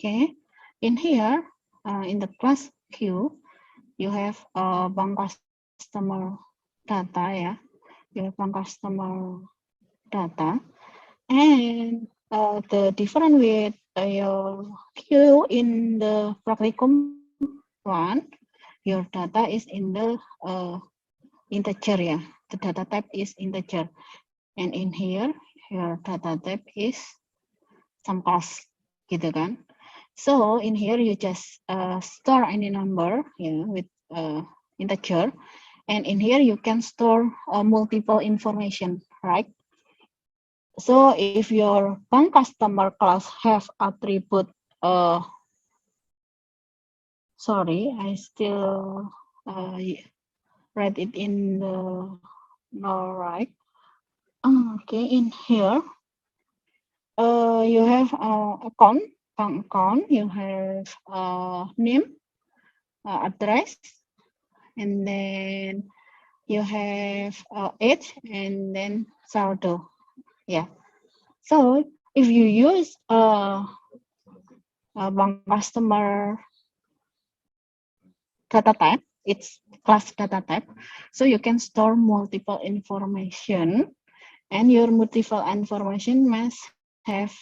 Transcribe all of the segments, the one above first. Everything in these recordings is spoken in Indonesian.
Okay, in here, in the class Q, you have bank customer data, yeah. You have bank customer data, and the different with your Q in the practicum one, your data is in the integer, yeah. The data type is integer, and in here your data type is some class, gitu kan. So in here you just store any number, yeah, with integer, and in here you can store multiple information, right? So if your bank customer class have attribute, sorry, I still write it in the no right. Okay, in here you have account, bank account, you have name, address, and then you have age, and then saldo. Yeah. So if you use bank customer data type, it's class data type, so you can store multiple information, and your multiple information must have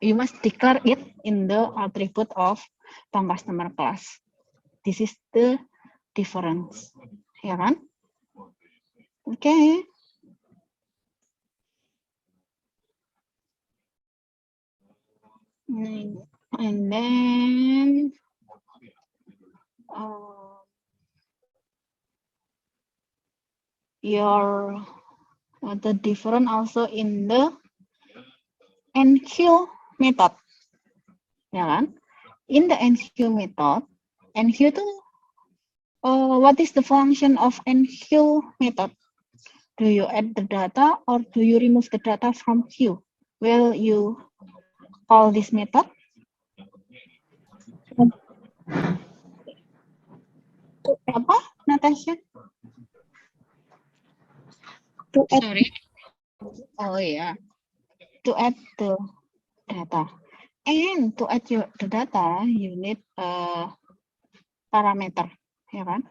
you must declare it in the attribute of bank customer class. This is the difference, ya kan? Okay. And then your the different also in the NQ method, ya kan? In the NQ method, NQ itu what is the function of NQ method? Do you add the data or do you remove the data from Q? Will you call this method? Apa, Natasha? To add. Sorry. Oh yeah. To add the data. And to add the data, you need a parameter, ya kan?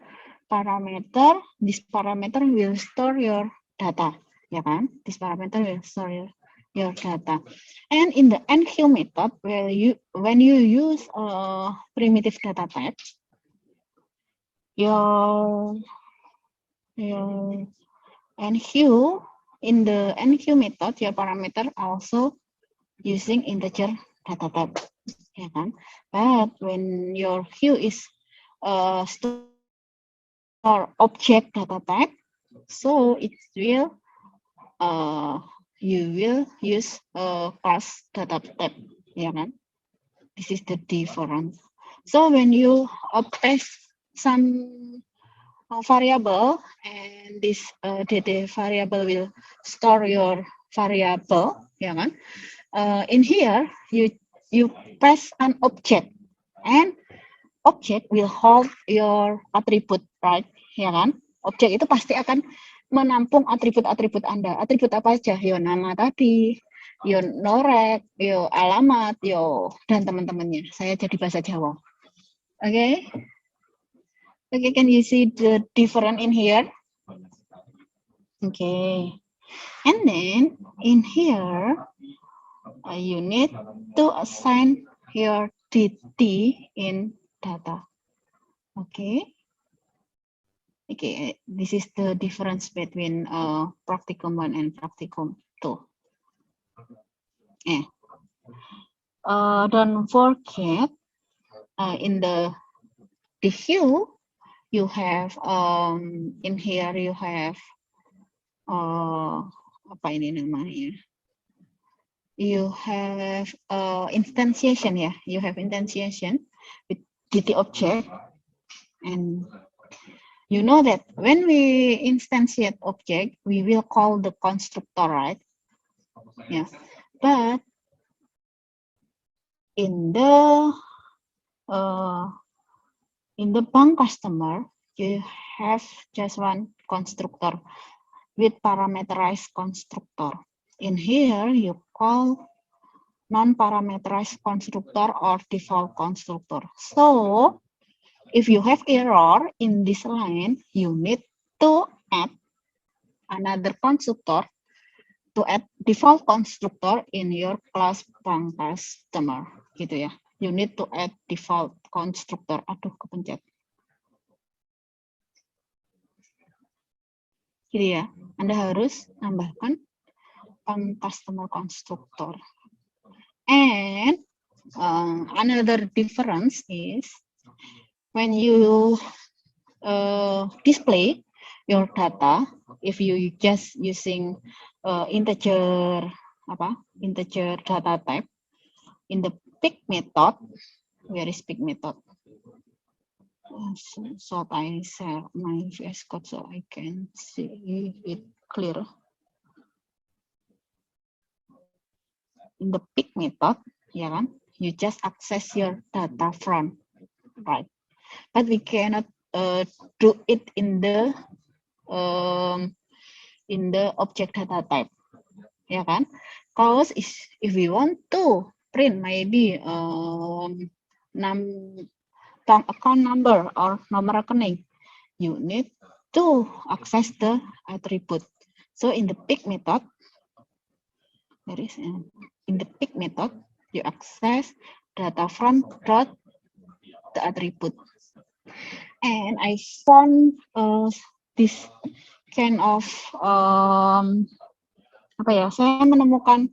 Parameter, this parameter will store your data, ya kan? This parameter will store your data. And in the NQ method, when you use a primitive data type, your NQ, in the NQ method, your parameter also using integer data type, ya kan? But when your Q is store object data type, so it will you will use class data type, ya kan? This is the difference. So when you paste some variable, and this DD variable will store your variable, ya kan? In here you pass an object, and object will hold your attribute, right? Ya kan? Objek itu pasti akan menampung atribut-atribut Anda. Atribut apa aja? Yo nama tadi, yo norek, yo alamat, yo dan teman-temannya. Saya jadi bahasa Jawa. Okay? Okay, can you see the difference in here? Okay. And then in here, you need to assign your DT in data. Okay. Okay, this is the difference between practicum 1 and practicum 2. Don't forget, in the DQ, you have in here you have apa ini namanya? You have instantiation, ya. You have instantiation with DT object, and you know that when we instantiate object, we will call the constructor, right? Yeah. But in the bank customer, you have just one constructor with parameterized constructor. In here, you call non-parameterized constructor or default constructor. So if you have error in this line, you need to add another constructor to add default constructor in your class bank customer, gitu ya. You need to add default constructor. Aduh, kepencet. Gitu ya. Anda harus tambahkan customer constructor. And another difference is when you display your data, if you just using integer data type in the pick method, where is pick method? So I share my VS Code so I can see it clear. In the pick method, ya kan, you just access your data from, right? But we cannot do it in the object data type, ya kan? Because if we want to print maybe bank account number or nomor rekening, you need to access the attribute. So in the pick method, there is in the pick method, you access data from dot the attribute. And I found this kind of saya menemukan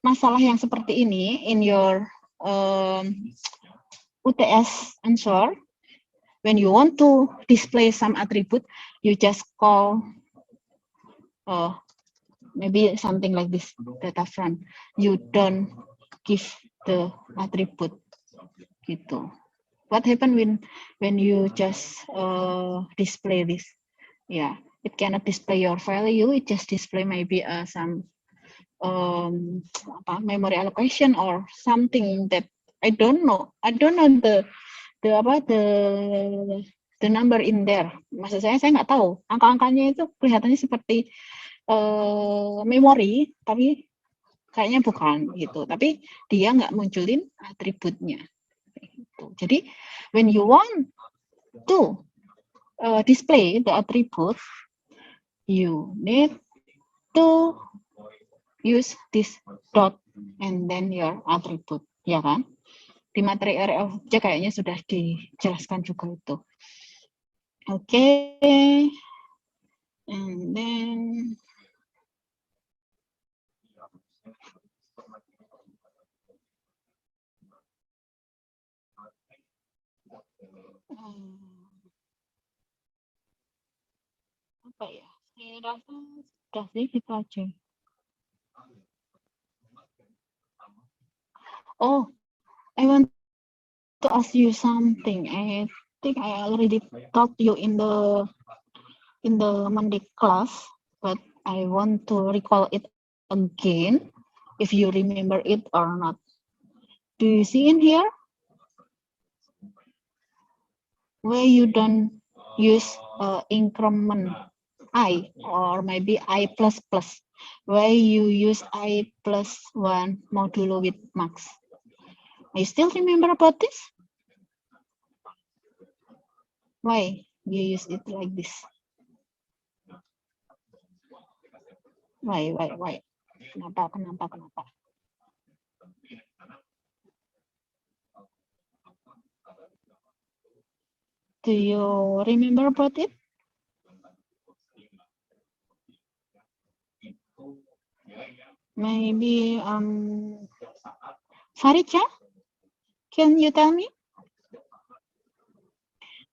masalah yang seperti ini in your UTS answer. When you want to display some attribute, you just call maybe something like this, data front. You don't give the attribute, gitu. What happen when you just display this? Yeah, it cannot display your value. It just display maybe some memory allocation or something that I don't know. I don't know the number in there. Maksud saya nggak tahu. Angka-angkanya itu kelihatannya seperti memori, tapi kayaknya bukan gitu. Tapi dia nggak munculin atributnya. Gitu. Jadi when you want to display the attribute, you need to use this dot and then your attribute, ya kan? Di materi area object kayaknya sudah dijelaskan juga itu. Oke. And then apa ya? Saya rasa sudah sih gitu aja. Oh, I want to ask you something. I think I already talked to you in the Monday class, but I want to recall it again, if you remember it or not. Do you see in here where you don't use increment I or maybe I++, where you use I plus 1 modulo with max? I still remember about this? Why you use it like this? Why? Kenapa? Do you remember about it? Maybe Faricha, can you tell me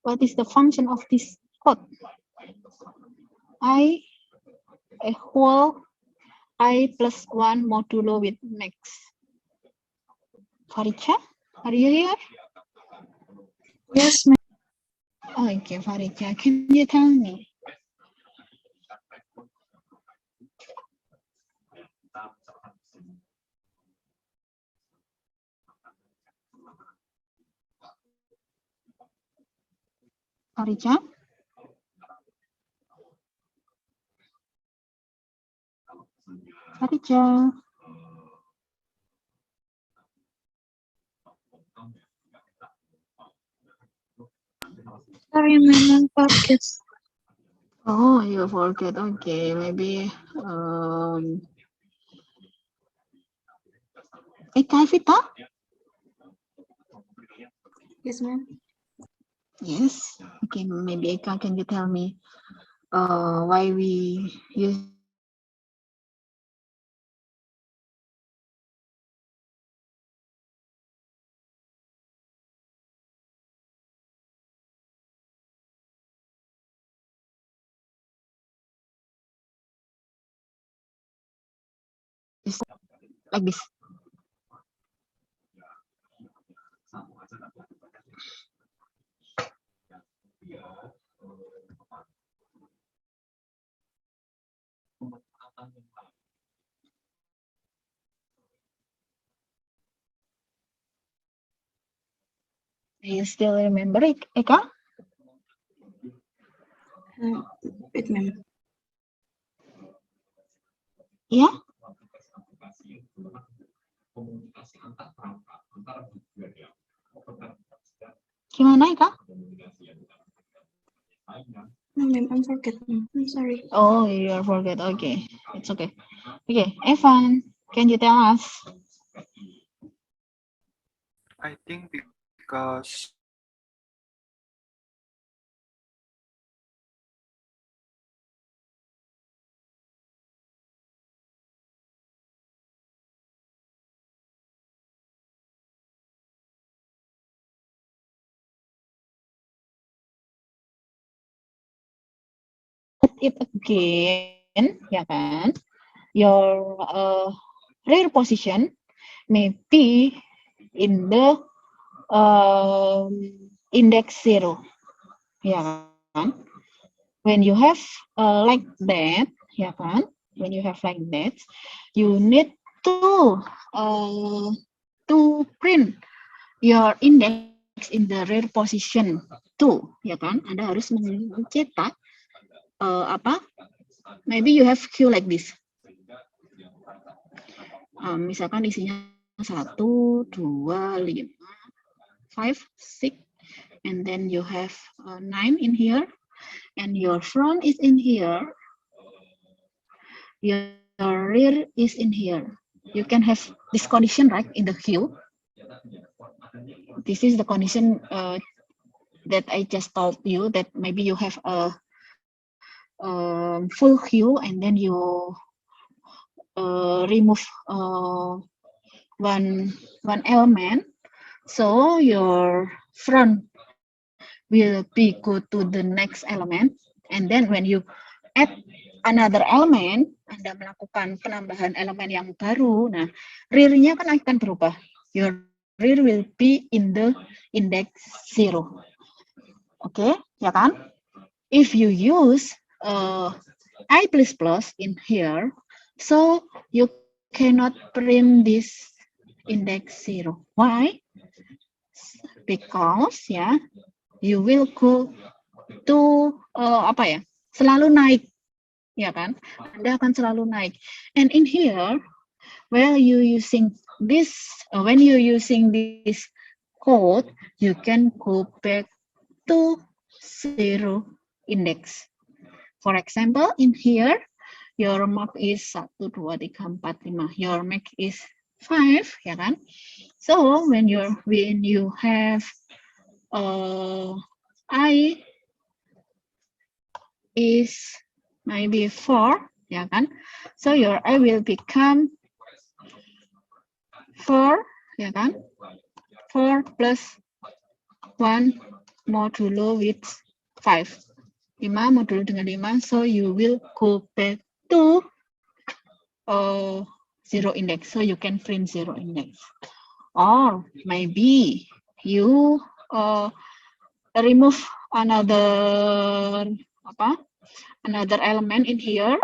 what is the function of this code? I equal I plus 1 modulo with max. Faricha, are you here? Yes, ma'am. Oh, okay, Faricha, can you tell me? Faricha? Faricha? Sorry, ma'am, I forget. Oh, you forget. Okay, maybe Eka Vita? Yes, ma'am. Yes. Okay, maybe Eka, can you tell me why we use like this? Do you still remember it, Eka? Wait, ma'am. Yeah? Gimana, Eka? No, ma'am, I'm forget, ma'am. I'm sorry. Oh, you are forget. Okay, it's okay. Okay, Evan, can you tell us? I think because It again, ya kan? Your rear position may be in the index 0, ya kan? When you have like that, ya kan? When you have like that, you need to print your index in the rear position 2, ya kan? Anda harus mencetak apa? Maybe you have queue like this. Misalkan isinya 1, 2, 5, 6, and then you have 9 in here, and your front is in here, your rear is in here. You can have this condition, right, in the queue. This is the condition that I just told you, that maybe you have a full queue, and then you remove one element, so your front will be go to the next element, and then when you add another element, Anda melakukan penambahan elemen yang baru, nah rear-nya kan akan berubah. Your rear will be in the index 0. Oke, ya kan? If you use I++ in here, so you cannot print this index 0. Why? Because ya, you will go to apa ya? Selalu naik, ya kan? Anda akan selalu naik. And in here, when you using this code, you can go back to 0 index. For example, in here, your mark is 1, 2, 3, 4, 5. Your mark is 5, ya kan? So when you have I is maybe 4, ya kan? So your I will become 4, ya kan? 4 plus 1 modulo with 5. 5 modulo dengan 5, so you will go back to 0 index, so you can print 0 index. Or maybe you remove another element in here,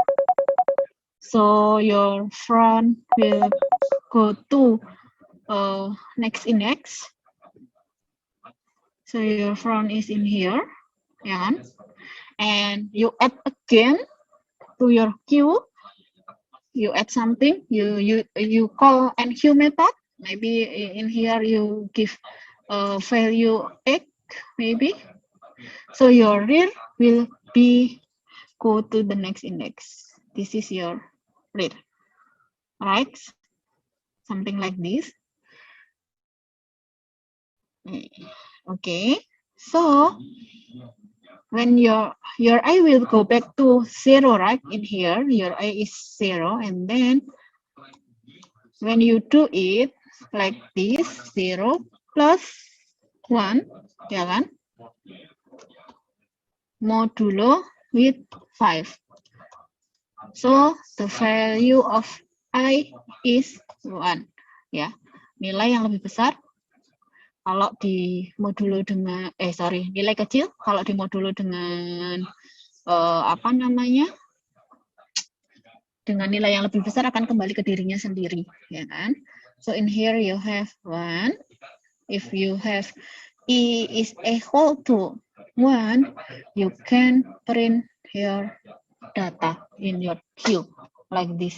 so your front will go to next index. So your front is in here, yeah, and you add again to your queue. You add something. You call enqueue method. Maybe in here you give value x, maybe, So your rear will be go to the next index. This is your rear, right? Something like this. Okay, so when your I will go back to 0, right? In here, your I is 0, and then when you do it like this, 0 plus 1, ya kan? Modulo with 5. So the value of I is 1. Ya, nilai yang lebih besar kalau di modulo dengan nilai kecil kalau di modulo dengan apa namanya? Dengan nilai yang lebih besar akan kembali ke dirinya sendiri, ya kan? So in here you have 1. If you have E is equal to 1, you can print your data in your queue like this.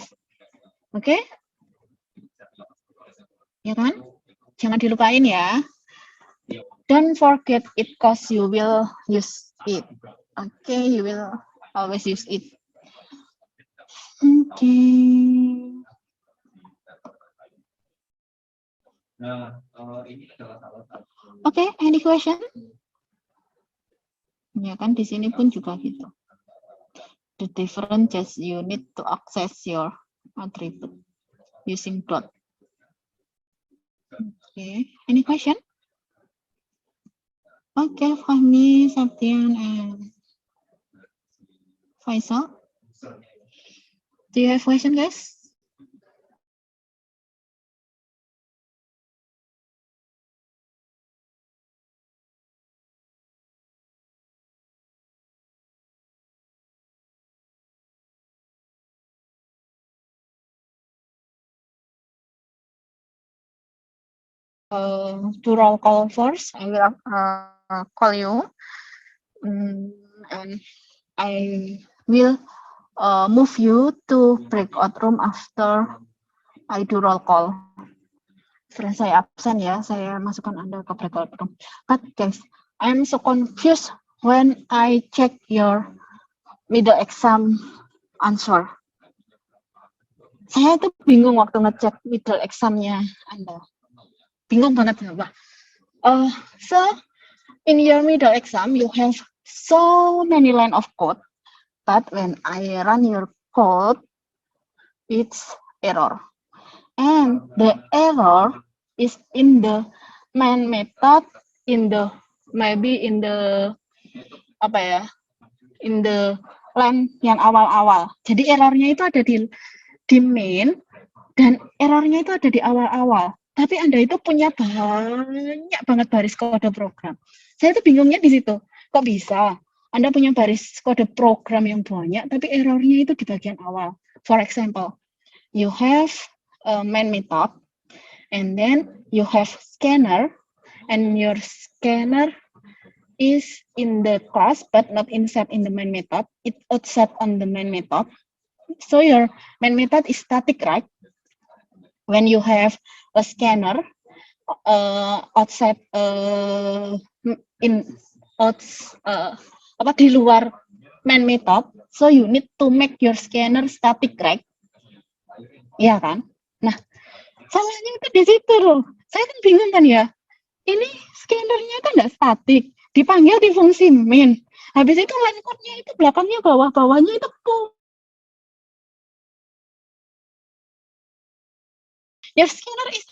Oke? Okay? Ya kan? Jangan dilupain ya. Don't forget it because you will use it. Okay, you will always use it. Okay. Okay, any question? Ya kan di sini pun juga gitu. The different just you need to access your attribute using dot. Okay, any question? Okay, Fahmi, Septian, and Faisal. Do you have question, guys? To roll call first, I will call you, and I will move you to breakout room after I do roll call. Setelah saya absen ya, saya masukkan Anda ke breakout room. But guys, I'm so confused when I check your middle exam answer. Saya tuh bingung waktu ngecek middle examnya Anda. Bingung banget ya, so in your middle exam you have so many line of code, but when I run your code, it's error, and the error is in the main method, maybe in the apa ya, in the line yang awal-awal. Jadi errornya itu ada di main dan errornya itu ada di awal-awal. Tapi Anda itu punya banyak banget baris kode program. Saya tuh bingungnya di situ. Kok bisa? Anda punya baris kode program yang banyak, tapi errornya itu di bagian awal. For example, you have a main method, and then you have scanner, and your scanner is in the class, but not inside in the main method. It's outside on the main method. So your main method is static, right? When you have a scanner outside di luar main method, so you need to make your scanner static, right? Iya kan? Nah, salahnya itu di situ loh. Saya kan bingung kan ya. Ini scannernya itu nggak statik, dipanggil di fungsi main. Habis itu line code-nya itu belakangnya bawahnya itu your scanner is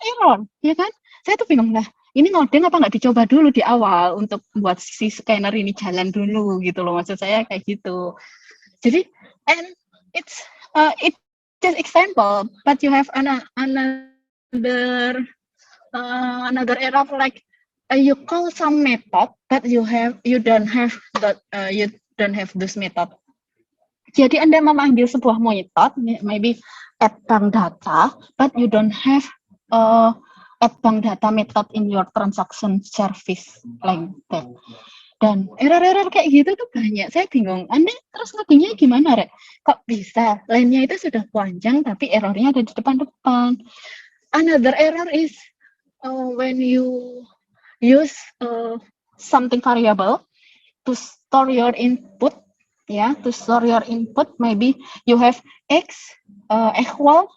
error, ya kan? Saya tuh bingung lah. Ini ngoding apa nggak dicoba dulu di awal untuk buat si scanner ini jalan dulu gitu loh, maksud saya kayak gitu. Jadi, and it's just example, but you have another error like you call some method, but you don't have this method. Jadi Anda memanggil sebuah method, maybe add bank data, but you don't have add bank data method in your transaction service like that. Dan error-error kayak gitu tuh banyak. Saya bingung. Anda terus ngodingnya gimana, Rek? Kok bisa? Line-nya itu sudah panjang, tapi errornya ada di depan-depan. Another error is when you use something variable, to store your input, yeah, to store your input, maybe you have x equal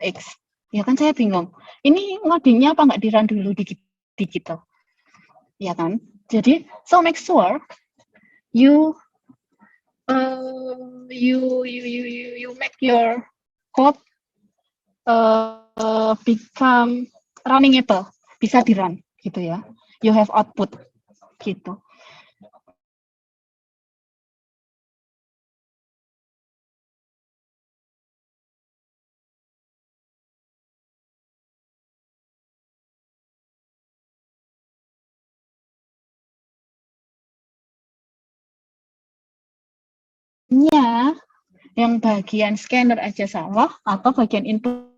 x. Ya kan saya bingung. Ini ngodingnya apa nggak di-run dulu di kita? Ya kan? Jadi, so make sure you you make your code become runnable, bisa di-run gitu ya. You have output gitu. Ya, yang bagian scanner aja salah atau bagian input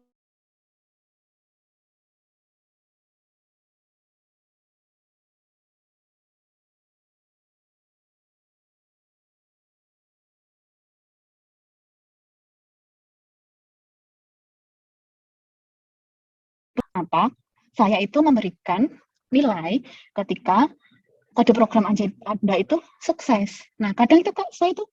apa? Saya itu memberikan nilai ketika kode program Anda itu sukses. Nah, kadang itu Kak, saya itu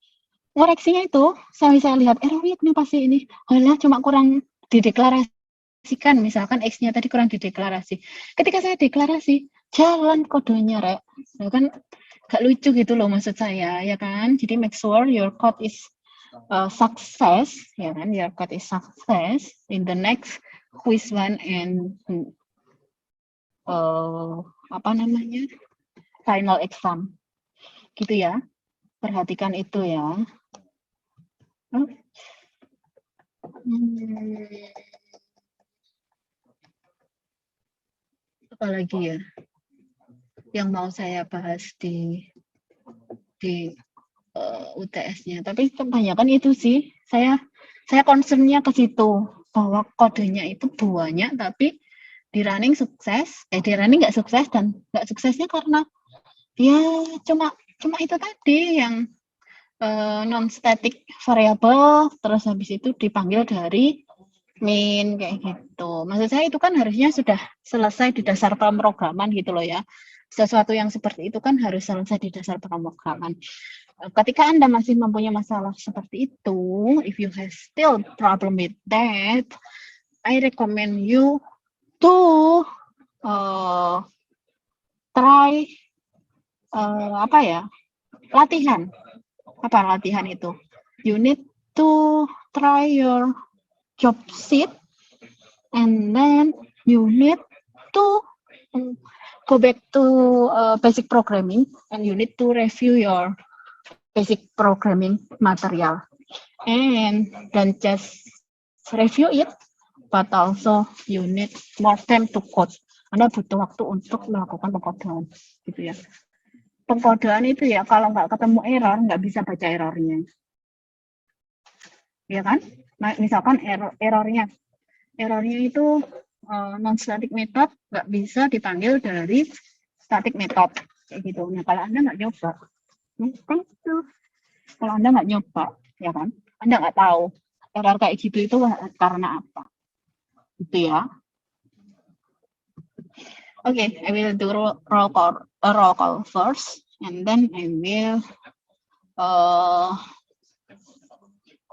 ngoreksinya itu, saya lihat errornya kenapa sih ini? Alah, cuma kurang dideklarasikan, misalkan X-nya tadi kurang dideklarasi. Ketika saya deklarasi, jalan kodenya, Rek. Ya kan gak lucu gitu loh maksud saya, ya kan? Jadi make sure your code is success, ya kan? Your code is success in the next quiz one and apa namanya? Final exam. Gitu ya. Perhatikan itu ya. Apalagi ya yang mau saya bahas di UTS-nya. Tapi kebanyakan itu sih saya concern-nya ke situ bahwa kodenya itu banyak tapi di running sukses, di running nggak sukses dan nggak suksesnya karena ya cuma itu tadi yang non static variable terus habis itu dipanggil dari main kayak gitu. Maksud saya itu kan harusnya sudah selesai di dasar pemrograman gitu loh ya. Sesuatu yang seperti itu kan harus selesai di dasar pemrograman. Ketika Anda masih mempunyai masalah seperti itu, if you have still problem with that, I recommend you to try apa ya? Latihan. Apa latihan itu? You need to try your job sheet and then you need to go back to basic programming and you need to review your basic programming material and then just review it but also you need more time to code. Anda butuh waktu untuk melakukan pengkodean gitu ya. Pengkodean itu ya kalau nggak ketemu error nggak bisa baca errornya, ya kan? Nah, misalkan errornya itu non static method nggak bisa dipanggil dari static method kayak gitu. Nah kalau Anda nggak nyoba, kan itu kalau Anda nggak nyoba, ya kan? Anda nggak tahu error kayak gitu itu karena apa, gitu ya. Okay, I will do roll call first, and then I will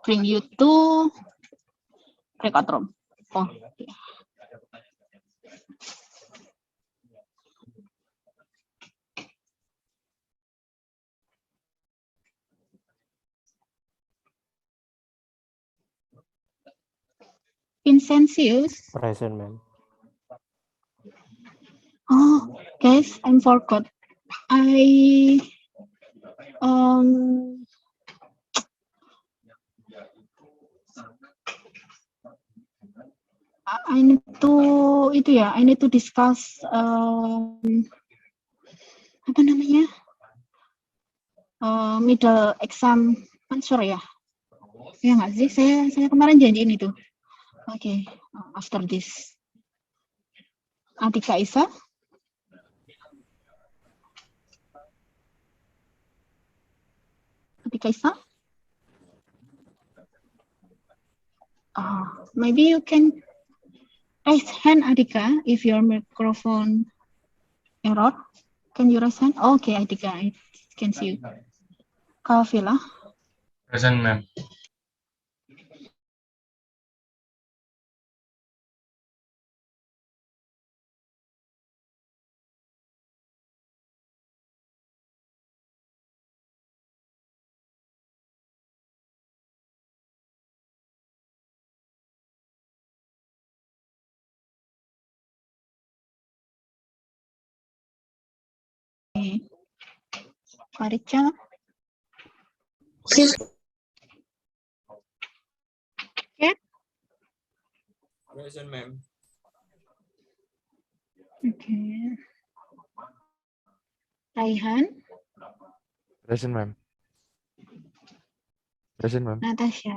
bring you to breakout room. Oh, okay. Vincentius. Present, ma'am. Oh, guys, I forgot. I need to itu ya, I need to discuss apa namanya middle exam answer ya, ya nggak sih? Saya kemarin janjiin itu. Oke, after this. Atika Isa. Atika Isa. Maybe you can raise hand, Adika, if your microphone error. Can you raise hand? Okay, Adika, I can see you. Kavila. Present, ma'am. Okay. Faricha. Yes. Okay. Present, ma'am. Okay. Raihan. Present, ma'am. Present, ma'am. Natasha.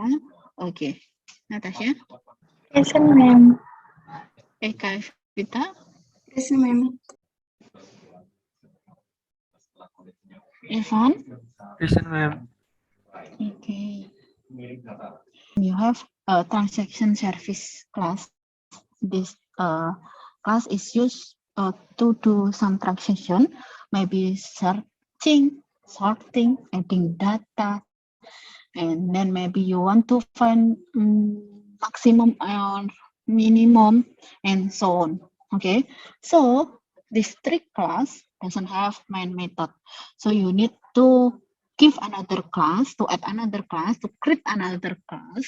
Okay. Natasha. Present, ma'am. Eka Vita. Present, ma'am. Evan. Present, ma'am. Okay. You have a transaction service class. This class is used to do some transaction, maybe searching, sorting, adding data, and then maybe you want to find maximum or minimum and so on. Okay, so this strict class doesn't have main method, so you need to give another class, to add another class, to create another class.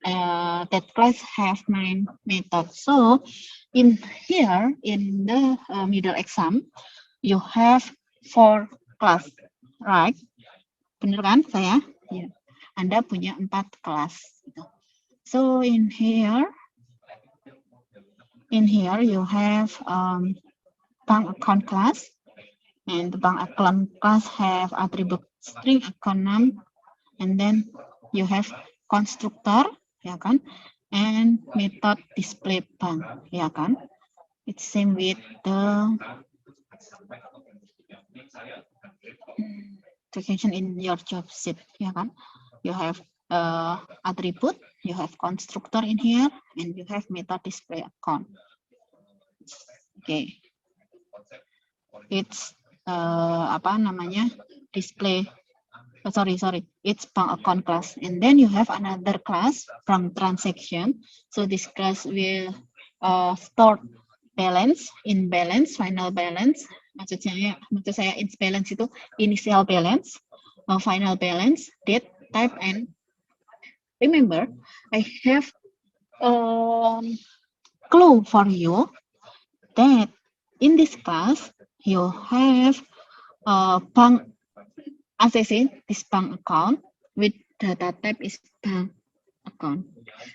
That class have main method. So in here in the middle exam you have 4 class, right? Bener kan saya? Ya. Anda punya 4 kelas. So in here you have bank account class, and the bank account class have attribute string account name, and then you have constructor, ya kan, and method display bank, ya kan. It's same with the application in your job sheet, ya kan. You have attribute, you have constructor in here, and you have method display account. Okay. It's apa namanya, display, sorry, it's bank account class, and then you have another class from transaction. So this class will store balance, in balance, final balance. Maksud saya in balance itu initial balance, final balance, date, type, and remember I have clue for you that in this class you have bank ACC, this bank account with data type is bank account.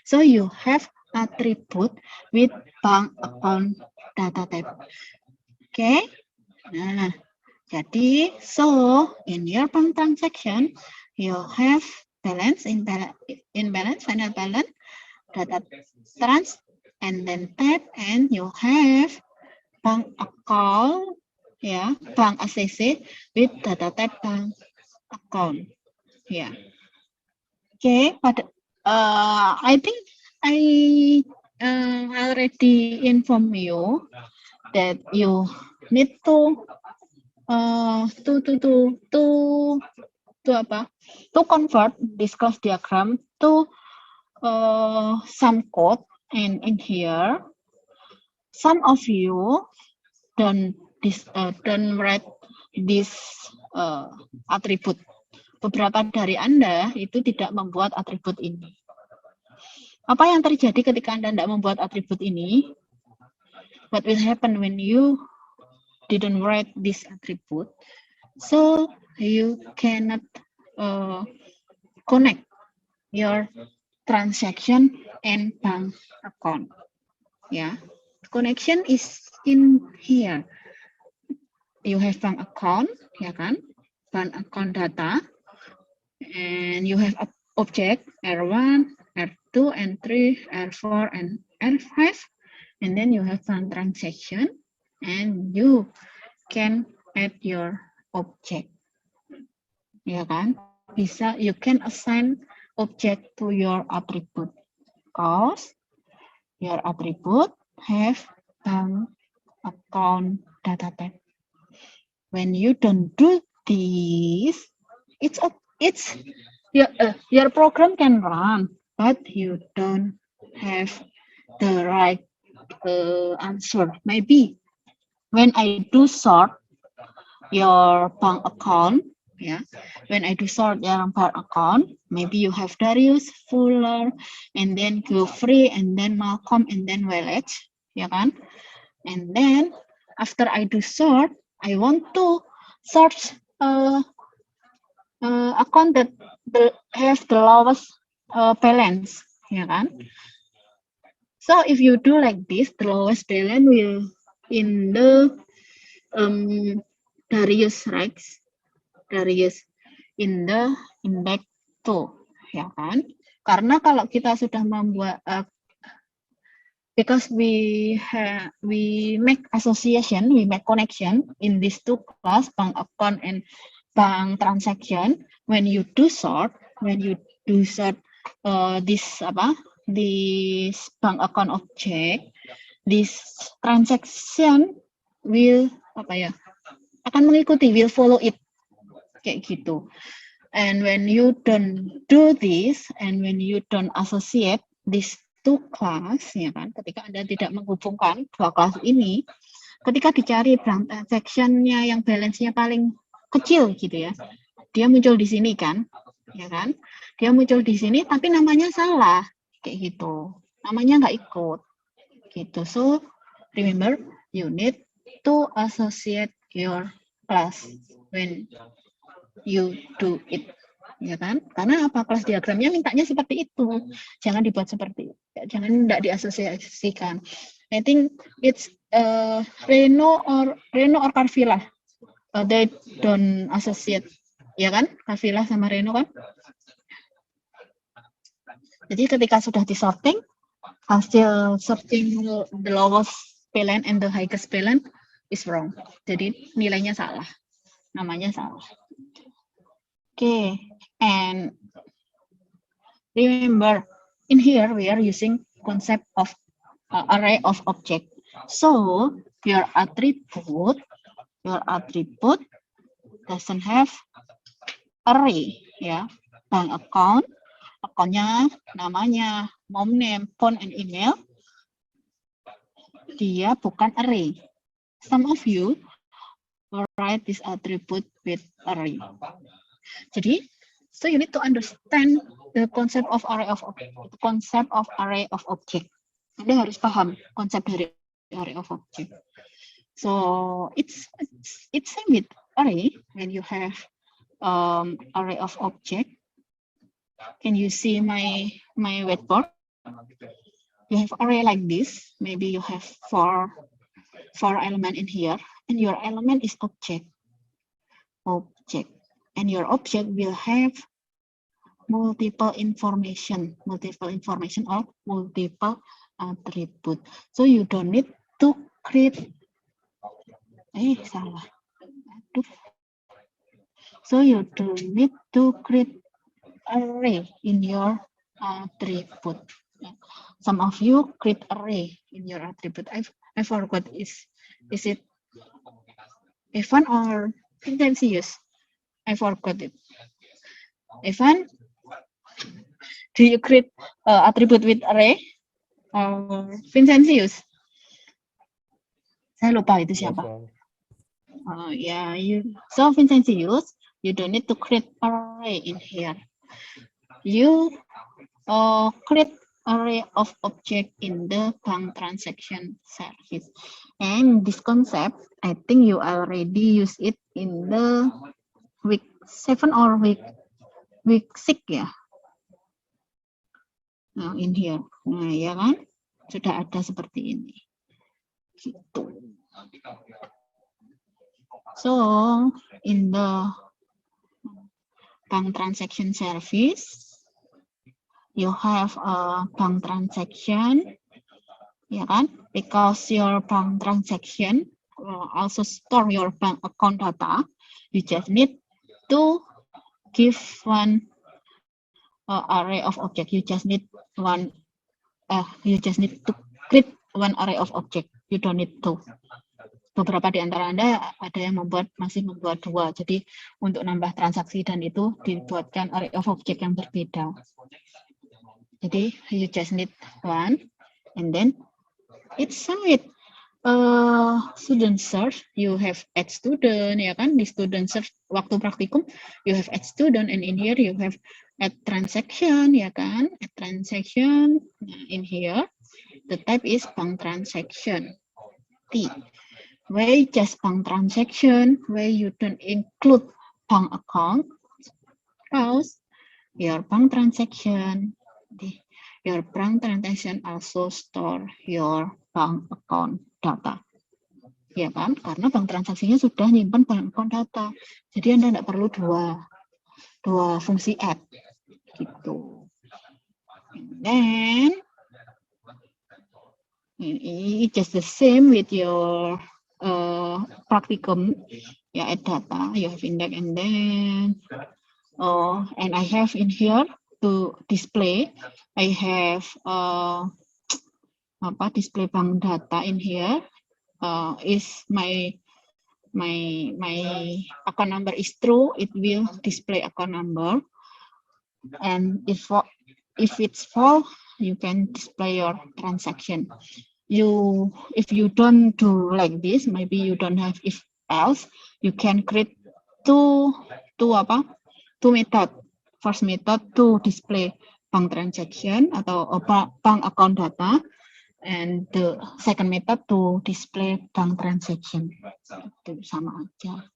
So you have attribute with bank account data type. Okay. Nah, jadi so in your bank transaction you have balance, in balance, final balance, data trans, and then type, and you have bank account, ya, bank ACC with data type bank account. Yeah. Okay, but I think I already inform you that you need to apa? To convert this class diagram to some code, and in here some of you don't write this attribute. Beberapa dari Anda itu tidak membuat atribut ini. Apa yang terjadi ketika Anda tidak membuat atribut ini? What will happen when you didn't write this attribute? So you cannot connect your transaction and bank account. Yeah, connection is in here. You have bank account, ya kan? Bank account data. And you have object R1, R2, and 3, R4, and R5, and then you have some transaction, and you can add your object. Ya kan? Bisa, you can assign object to your attribute. because your attribute have bank account data type. When you don't do this, it's your program can run, but you don't have the right answer. Maybe when I do sort your bank account, when I do sort your bank account, maybe you have Darius, Fuller, and then Geoffrey, and then Malcolm, and then Welech, kan? And then after I do sort, I want to search account that have the lowest balance, kan? So if you do like this, the lowest balance will in the Darius, right? Darius in the index 2, kan? Karena kalau kita sudah membuat because we make association, we make connection in these two class, bank account and bank transaction. When you do sort this bank account object, this transaction will akan mengikuti, will follow it, kayak gitu. And when you don't do this, and when you don't associate these two class, kan, ketika Anda tidak menghubungkan dua kelas ini, ketika dicari transaction-nya yang balance-nya paling kecil gitu ya, dia muncul di sini kan, kan, dia muncul di sini tapi namanya salah, kayak gitu, namanya nggak ikut, gitu. So remember, you need to associate your class when you do it, kan? Karena apa? Kelas diagramnya mintanya seperti itu, jangan dibuat seperti itu, jangan tidak diasosiasikan. I think it's Reno or Carvilla, they don't associate, kan? Carvilla sama Reno kan? Jadi ketika sudah disorting, hasil sorting the lowest balance and the highest balance is wrong. Jadi nilainya salah, namanya salah. Okay, and remember, in here we are using concept of array of object. So your attribute doesn't have array, bank account, accountnya, namanya, mom name, phone and email, dia bukan array. Some of you will write this attribute with array. Jadi, so you need to understand the concept of array of object. Anda harus paham konsep dari array of object. So it's same with array. When you have array of object, can you see my whiteboard? You have array like this. Maybe you have four element in here, and your element is object. And your object will have multiple information or multiple attribute. So you don't need to create So you don't need to create array in your attribute. Some of you create array in your attribute. I forgot, is it Evan or Vincentius? I forgot it. Evan, do you create attribute with array? Or Vincentius? Saya lupa itu siapa. So Vincentius, you don't need to create array in here. You create array of object in the bank transaction service. And this concept, I think you already use it in the week 7 or week 6 ya. Nah, in here. Nah, ya kan? Sudah ada seperti ini. Gitu. So, in the bank transaction service, you have a bank transaction, ya kan? Because your bank transaction also store your bank account data, you just need to give one array of object. You just need one you just need to create one array of object. You don't need to. Beberapa di antara Anda ada yang masih membuat dua. Jadi untuk nambah transaksi dan itu dibuatkan array of object yang berbeda. Jadi you just need one, and then it's submit. Student search, you have add student, ya kan? Di student search waktu praktikum, you have add student, and in here you have add transaction, ya kan? Add transaction. Nah, in here, the type is bank transaction. T. Where just bank transaction, where you don't include bank account, because your bank transaction, your bank transaction also store your bank account data. Ya kan? Karena bank transaksinya sudah nyimpan bank account data. Jadi Anda tidak perlu dua fungsi add. Gitu. And then, it's just the same with your practicum, ya, add data, you have index, and then, and I have in here to display, I have display bank data in here, is my account number is true, it will display account number, and if it's false, you can display your transaction. If you don't do like this, maybe you don't have if else, you can create two method. First method to display bank transaction atau bank account data, and the second method to display bank transaction. Itu sama aja.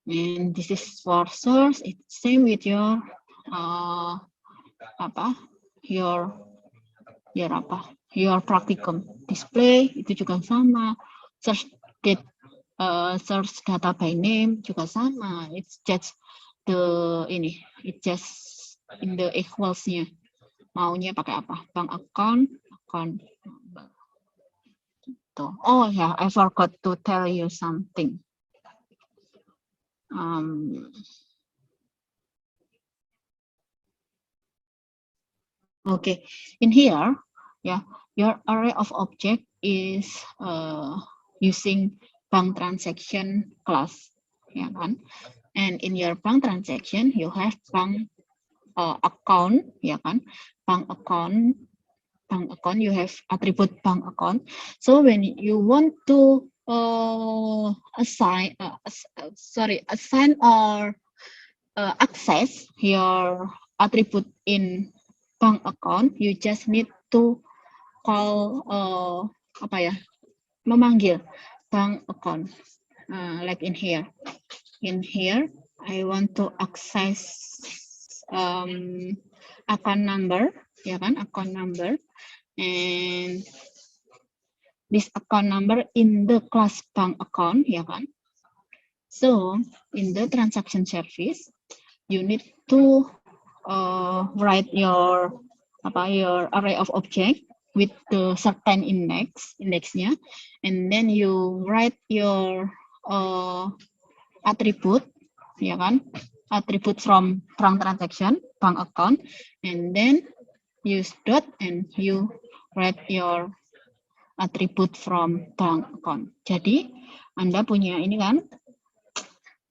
And this is for source. It's same with your your practicum. Display itu juga sama. Search data by name juga sama. It's just it's just in the equals-nya. Maunya pakai apa? Bank account number. Gitu. Oh ya, I forgot to tell you something. Okay, in here, yeah, your array of object is using bank transaction class, ya kan? And in your bank transaction, you have bank account, ya kan? Bank account, you have attribute bank account. So when you want to assign or access your attribute in bank account, you just need to call memanggil bank account, like in here. In here, I want to access account number, ya kan? Account number, and this account number in the class bank account, ya kan? So in the transaction service, you need to write your array of object with the certain indexnya, and then you write your attribute, ya kan? Attribute from bank transaction, bank account, and then use dot and you write your attribute from bank account. Jadi Anda punya ini kan,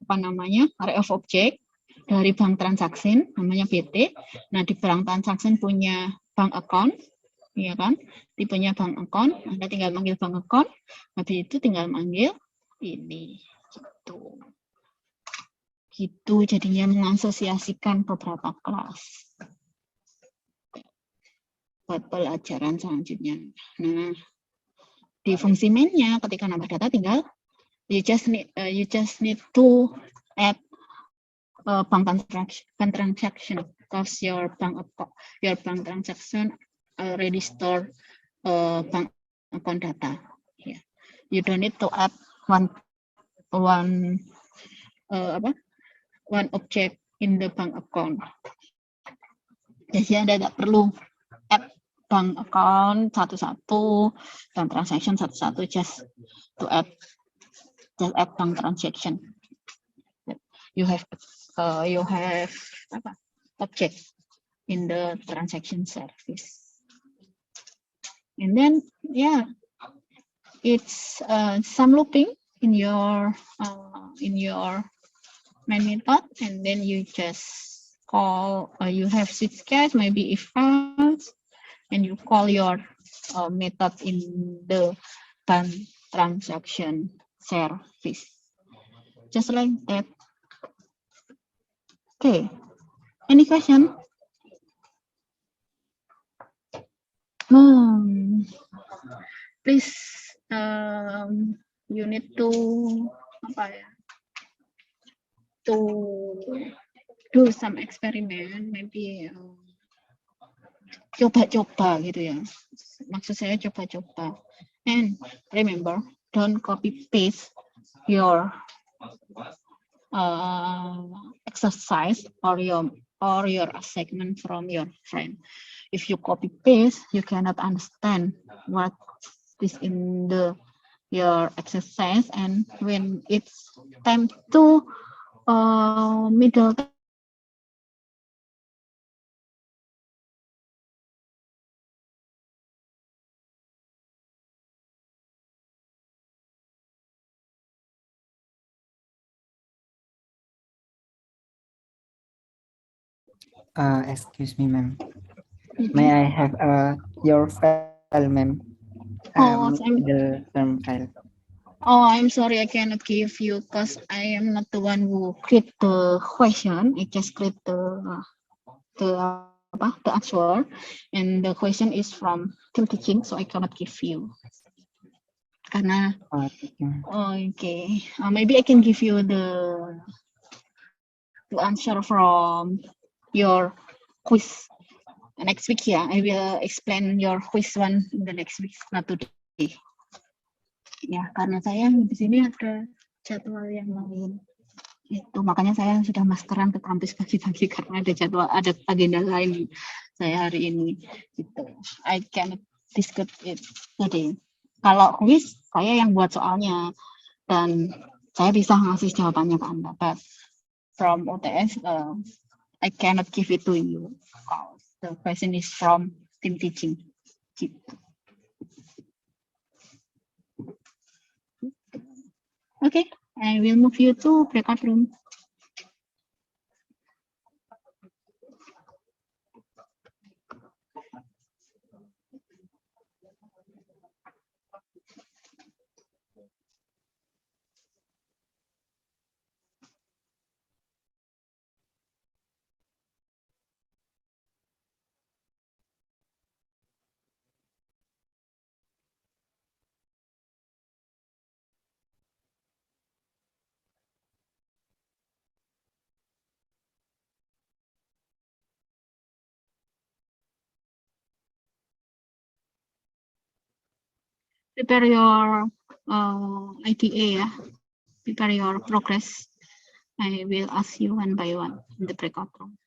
array of object dari bank transaction, namanya BT. Nah, di bank transaction punya bank account, ya kan? Tipenya bank account, Anda tinggal manggil bank account, habis itu tinggal manggil ini. Gitu jadinya mengasosiasikan beberapa kelas. Buat pelajaran selanjutnya. Nah, di fungsi mainnya ketika nambah data tinggal you just need to add bank transaction because your bank transaction already store bank account data. Yeah. You don't need to add one object in the bank account. Jadi Anda tidak perlu add bank account satu-satu dan transaction satu-satu, just add bank transaction. You have object in the transaction service. And then, yeah, it's some looping in your main method, and then you just call, you have switch case, maybe if else, and you call your method in the transaction service, just like that. Okay, any question? Please, you need to to do some experiment, maybe coba-coba gitu ya. Maksud saya coba-coba. And remember, don't copy paste your exercise or your assignment from your friend. If you copy paste, you cannot understand what is in your exercise, and when it's time to middle Excuse me, ma'am. May I have your file, ma'am? Oh, The term file. Oh, I'm sorry, I cannot give you because I am not the one who create the question. I just create the answer, and the question is from team teaching, so I cannot give you. Karena okay, maybe I can give you the answer from your quiz next week. Yeah, I will explain your quiz one in the next week, not today. Ya, karena saya di sini ada jadwal yang lain. Itu makanya saya sudah maskeran ke kampus pagi-pagi karena ada jadwal, ada agenda lain saya hari ini. Gitu. I cannot discuss it today. Kalau quiz, saya yang buat soalnya dan saya bisa ngasih jawabannya ke Anda. But from OTS, I cannot give it to you. The question is from team teaching. Gitu. Okay, I will move you to breakout room. Prepare your ITA, ya. Prepare your progress. I will ask you one by one in the breakout room.